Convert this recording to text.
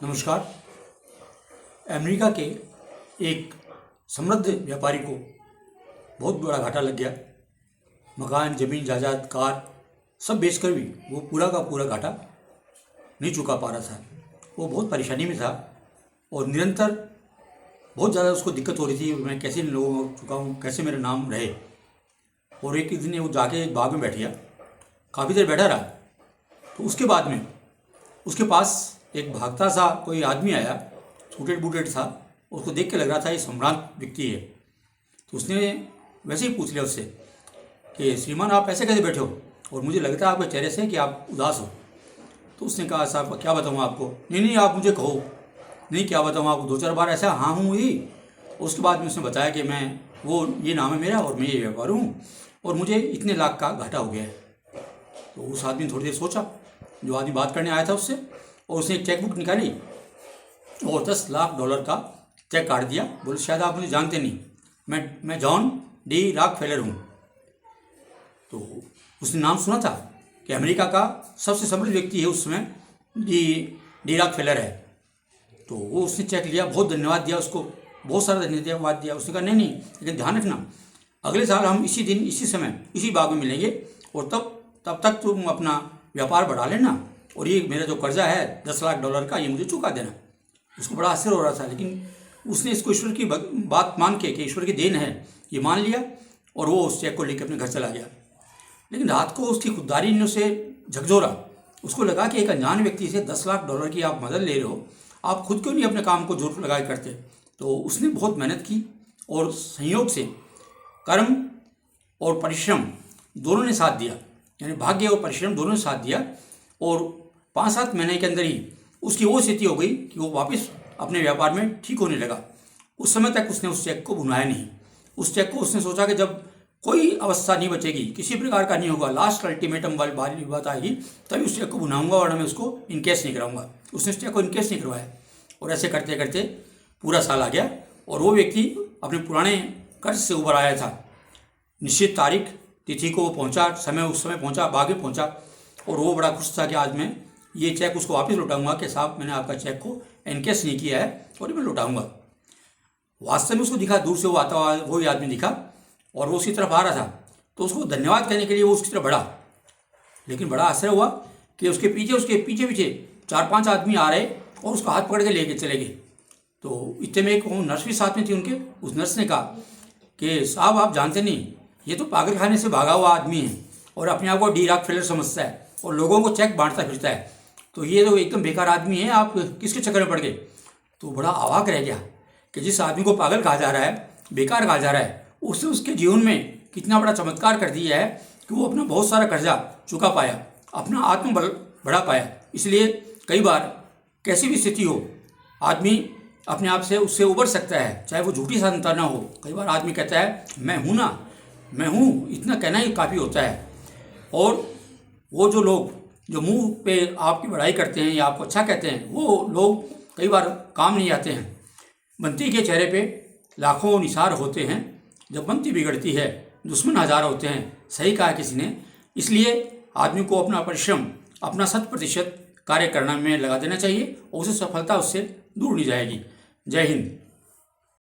नमस्कार। अमेरिका के एक समृद्ध व्यापारी को बहुत बड़ा घाटा लग गया। मकान, ज़मीन, जायदाद, कार सब बेचकर भी वो पूरा का पूरा घाटा नहीं चुका पा रहा था। वो बहुत परेशानी में था और निरंतर बहुत ज़्यादा उसको दिक्कत हो रही थी। मैं कैसे इन लोगों को चुकाऊँ, कैसे मेरा नाम रहे। और एक दिन वो जाके एक बाग में बैठ गया, काफ़ी देर बैठा रहा। तो उसके बाद में उसके पास एक भागता सा कोई आदमी आया, सूटेड बूटेड था। उसको देख के लग रहा था ये सम्राट व्यक्ति है। तो उसने वैसे ही पूछ लिया उससे कि श्रीमान आप ऐसे कैसे बैठे हो, और मुझे लगता है आपके चेहरे से कि आप उदास हो। तो उसने कहा साहब क्या बताऊँ आपको। नहीं नहीं आप मुझे कहो। नहीं क्या बताऊँ आपको, दो चार बार ऐसा हाँ हूँ ही। उसके बाद में उसने बताया कि मैं वो ये नाम है मेरा और मैं ये व्यापार हूँ और मुझे इतने लाख का घाटा हो गया है। तो उस आदमी ने थोड़ी देर सोचा, जो आदमी बात करने आया था उससे, और उसने एक चेकबुक निकाली और $10 लाख का चेक काट दिया। बोले शायद आप मुझे जानते नहीं, मैं जॉन डी रॉकफेलर हूँ। तो उसने नाम सुना था कि अमेरिका का सबसे समृद्ध व्यक्ति है उस समय डी रॉकफेलर है। तो वो उसने चेक लिया, बहुत धन्यवाद दिया उसको, बहुत सारा धन्यवाद दिया। उसने कहा नहीं नहीं, लेकिन ध्यान रखना अगले साल हम इसी दिन इसी समय इसी बाग में मिलेंगे और तब तक तुम अपना व्यापार बढ़ा लेना और ये मेरा जो कर्जा है $10 लाख का ये मुझे चुका देना। उसको बड़ा आश्चर्य हो रहा था, लेकिन उसने इसको ईश्वर की बात मान के कि ईश्वर की देन है ये मान लिया और वो उस चेक को लेकर अपने घर चला गया। लेकिन रात को उसकी खुददारी ने उसे झकझोरा। उसको लगा कि एक अनजान व्यक्ति से $10 लाख की आप मदद ले रहे हो, आप खुद क्यों नहीं अपने काम को जोर लगाए करते। तो उसने बहुत मेहनत की और संयोग से कर्म और परिश्रम दोनों ने साथ दिया, यानी भाग्य और परिश्रम दोनों ने साथ दिया। और 5-7 महीने के अंदर ही उसकी वो स्थिति हो गई कि वो वापस अपने व्यापार में ठीक होने लगा। उस समय तक उसने उस चेक को भुनाया नहीं। उस चेक को उसने सोचा कि जब कोई अवस्था नहीं बचेगी, किसी प्रकार का नहीं होगा, लास्ट अल्टीमेटम वाली बात आएगी, तभी उस चेक को भुनाऊंगा, वरना मैं उसको इनकेस नहीं कराऊंगा। उसने उस चेक को इनकेस नहीं करवाया और ऐसे करते करते पूरा साल आ गया और वो व्यक्ति अपने पुराने कर्ज से उभर आया था। निश्चित तारीख तिथि को वो पहुँचा, उस समय पहुँचा, बाग में पहुँचा और वो बड़ा खुश था कि आज मैं ये चेक उसको वापस लौटाऊंगा कि साहब मैंने आपका चेक को एनकेस नहीं किया है और मैं लौटाऊंगा। वास्तव में उसको दिखा, दूर से वो आता हुआ वही आदमी दिखा और वो उसकी तरफ आ रहा था। तो उसको धन्यवाद कहने के लिए वो उसकी तरफ बढ़ा, लेकिन बड़ा आश्चर्य हुआ कि उसके पीछे पीछे 4-5 आदमी आ रहे और उसका हाथ पकड़ के लेके चले गए। तो इतने में एक नर्स भी साथ में थी उनके। उस नर्स ने कहा कि साहब आप जानते नहीं, ये तो पागल खाने से भागा हुआ आदमी है और अपने आप को डी रॉकफेलर समझता है और लोगों को चेक बांटता फिरता है। तो ये तो एकदम बेकार आदमी है, आप किसके चक्कर में पड़ गए। तो बड़ा अवाक रह गया कि जिस आदमी को पागल कहा जा रहा है, बेकार कहा जा रहा है, उसने उसके जीवन में कितना बड़ा चमत्कार कर दिया है कि वो अपना बहुत सारा कर्जा चुका पाया, अपना आत्मबल बढ़ा पाया। इसलिए कई बार कैसी भी स्थिति हो, आदमी अपने आप से उससे उबर सकता है, चाहे वो झूठी साधनता ना हो। कई बार आदमी कहता है मैं हूँ ना, मैं हूँ, इतना कहना ही काफ़ी होता है। और वो जो लोग जो मुंह पे आपकी बड़ाई करते हैं या आपको अच्छा कहते हैं, वो लोग कई बार काम नहीं आते हैं। बंती के चेहरे पे लाखों निसार होते हैं, जब बंती बिगड़ती है दुश्मन हजार होते हैं, सही कहा किसी ने। इसलिए आदमी को अपना परिश्रम, अपना 100% कार्य करने में लगा देना चाहिए और उसे सफलता उससे दूर नहीं जाएगी। जय हिंद।